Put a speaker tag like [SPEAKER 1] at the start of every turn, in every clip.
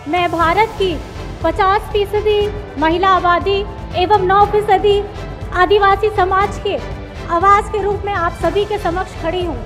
[SPEAKER 1] मैं भारत की 50% महिला आबादी एवं 9% आदिवासी समाज के आवाज के रूप में आप सभी के समक्ष खड़ी हूँ।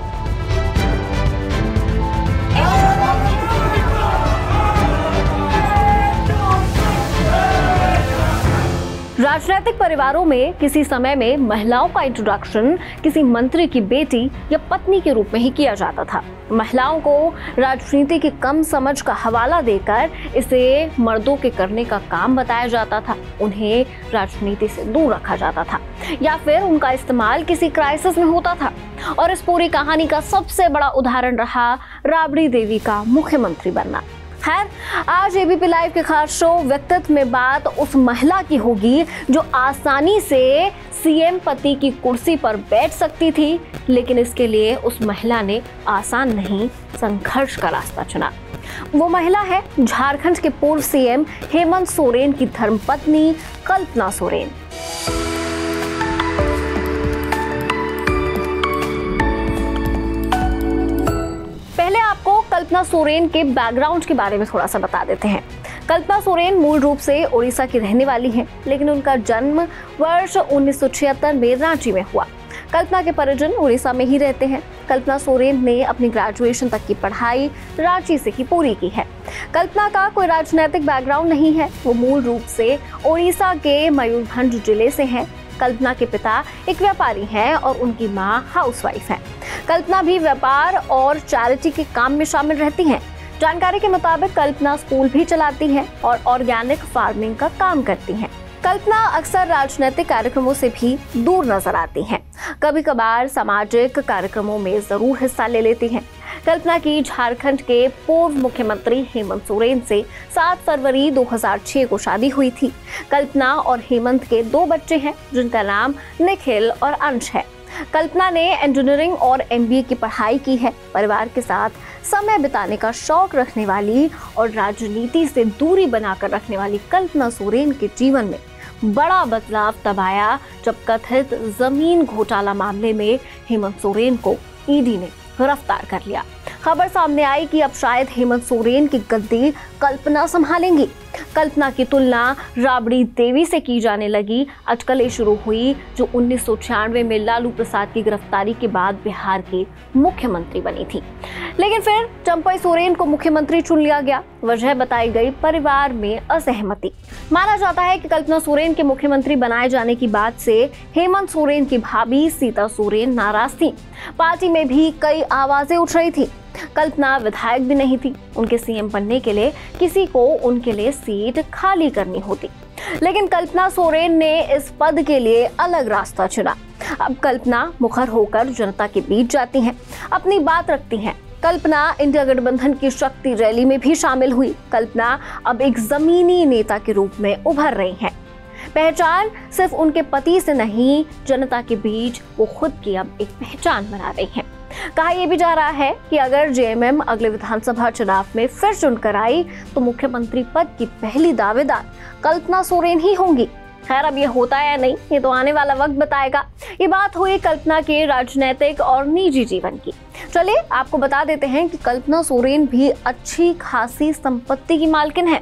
[SPEAKER 2] राजनीतिक परिवारों में किसी समय में महिलाओं का इंट्रोडक्शन किसी मंत्री की बेटी या पत्नी के रूप में ही किया जाता था। महिलाओं को राजनीति की कम समझ का हवाला देकर इसे मर्दों के करने का काम बताया जाता था। उन्हें राजनीति से दूर रखा जाता था या फिर उनका इस्तेमाल किसी क्राइसिस में होता था। और इस पूरी कहानी का सबसे बड़ा उदाहरण रहा राबड़ी देवी का मुख्यमंत्री बनना। खैर, आज एबीपी लाइव के खास शो व्यक्तित्व में बात उस महिला की होगी जो आसानी से सीएम पति की कुर्सी पर बैठ सकती थी, लेकिन इसके लिए उस महिला ने आसान नहीं, संघर्ष का रास्ता चुना। वो महिला है झारखंड के पूर्व सीएम हेमंत सोरेन की धर्मपत्नी कल्पना सोरेन। कल्पना सोरेन के बैकग्राउंड के बारे में थोड़ा सा बता देते हैं। कल्पना सोरेन मूल रूप से ओडिशा की रहने वाली हैं, लेकिन उनका जन्म वर्ष 1976 में रांची में हुआ। कल्पना के परिजन ओडिशा में ही रहते हैं। कल्पना सोरेन ने अपनी ग्रेजुएशन तक की पढ़ाई रांची से ही पूरी की है। कल्पना का कोई राजनीतिक बैकग्राउंड नहीं है। वो मूल रूप से ओडिशा के मयूरभंज जिले से हैं। कल्पना के पिता एक व्यापारी हैं और उनकी मां हाउसवाइफ हैं। कल्पना भी व्यापार और चैरिटी के काम में शामिल रहती हैं। जानकारी के मुताबिक कल्पना स्कूल भी चलाती हैं और ऑर्गेनिक फार्मिंग का काम करती हैं। कल्पना अक्सर राजनीतिक कार्यक्रमों से भी दूर नजर आती हैं। कभी कभार सामाजिक कार्यक्रमों में जरूर हिस्सा ले लेती हैं। कल्पना की झारखंड के पूर्व मुख्यमंत्री हेमंत सोरेन से 7 फरवरी 2006 को शादी हुई थी। कल्पना और हेमंत के 2 बच्चे हैं, जिनका नाम निखिल और अंश है। कल्पना ने इंजीनियरिंग और एमबीए की पढ़ाई की है। परिवार के साथ समय बिताने का शौक रखने वाली और राजनीति से दूरी बनाकर रखने वाली कल्पना सोरेन के जीवन में बड़ा बदलाव तब आया जब कथित जमीन घोटाला मामले में हेमंत सोरेन को ईडी ने गिरफ्तार कर लिया। खबर सामने आई कि अब शायद हेमंत सोरेन की गद्दी कल्पना संभालेंगी। कल्पना की तुलना राबड़ी देवी से की जाने लगी। अटकलें शुरू हुई जो 1996 में लालू प्रसाद की गिरफ्तारी के बाद बिहार की मुख्यमंत्री बनी थी। लेकिन फिर चंपई सोरेन को मुख्यमंत्री चुन लिया गया। वजह बताई गई परिवार में असहमति। माना जाता है कि कल्पना सोरेन के मुख्यमंत्री बनाए जाने की बात से हेमंत सोरेन की भाभी सीता सोरेन नाराज थी। पार्टी में भी कई आवाजें उठ रही थी। कल्पना विधायक भी नहीं थी। उनके सीएम बनने के लिए किसी को उनके लिए सीट खाली करनी होती, लेकिन कल्पना सोरेन ने इस पद के लिए अलग रास्ता चुना। अब कल्पना मुखर होकर जनता के बीच जाती हैं, अपनी बात रखती हैं। कल्पना इंडिया गठबंधन की शक्ति रैली में भी शामिल हुई। कल्पना अब एक जमीनी नेता के रूप में उभर रही हैं। पहचान सिर्फ उनके पति से नहीं, जनता के बीच वो खुद की अब एक पहचान बना रही हैं। कहा यह भी जा रहा है कि अगर जेएमएम अगले विधानसभा चुनाव में फिर चुनकर आई तो मुख्यमंत्री पद की पहली दावेदार कल्पना सोरेन ही होंगी। खैर, अब ये होता है या नहीं, ये तो आने वाला वक्त बताएगा। ये बात हुई कल्पना के राजनीतिक और निजी जीवन की। चलिए आपको बता देते हैं कि कल्पना सोरेन भी अच्छी खासी संपत्ति की मालकिन है।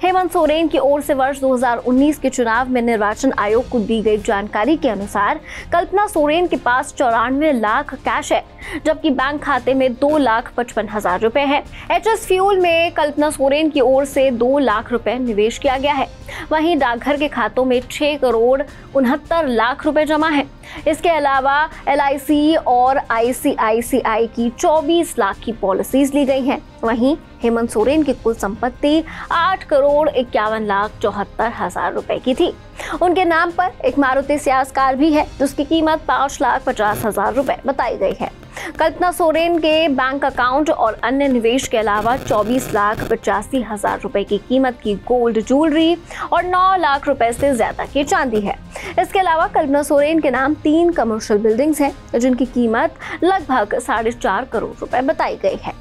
[SPEAKER 2] हेमंत सोरेन की ओर से वर्ष 2019 के चुनाव में निर्वाचन आयोग को दी गई जानकारी के अनुसार कल्पना सोरेन के पास 94 लाख कैश है, जबकि बैंक खाते में 2,55,000 रुपए है। एचएस फ्यूल में कल्पना सोरेन की ओर से 2 लाख रुपए निवेश किया गया है। वहीं डाकघर के खातों में 6,69,00,000 रुपए जमा है। इसके अलावा LIC और ICICI की 24 लाख की पॉलिसीज ली गई हैं। वहीं हेमंत सोरेन की कुल संपत्ति 8,51,74,000 रुपए की थी। उनके नाम पर एक मारुति सियाज कार भी है, जिसकी कीमत 5,50,000 रुपए बताई गई है। कल्पना सोरेन के बैंक अकाउंट और अन्य निवेश के अलावा 24,85,000 रुपए की कीमत की गोल्ड ज्वेलरी और 9 लाख रुपए से ज्यादा की चांदी है। इसके अलावा कल्पना सोरेन के नाम 3 कमर्शियल बिल्डिंग्स हैं, जिनकी कीमत लगभग 4.5 करोड़ रुपए बताई गई है।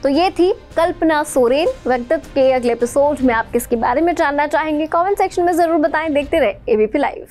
[SPEAKER 2] तो ये थी कल्पना सोरेन। व्यक्तित्व के अगले एपिसोड में आप किसके बारे में जानना चाहेंगे, कमेंट सेक्शन में जरूर बताएं। देखते रहे एबीपी लाइव।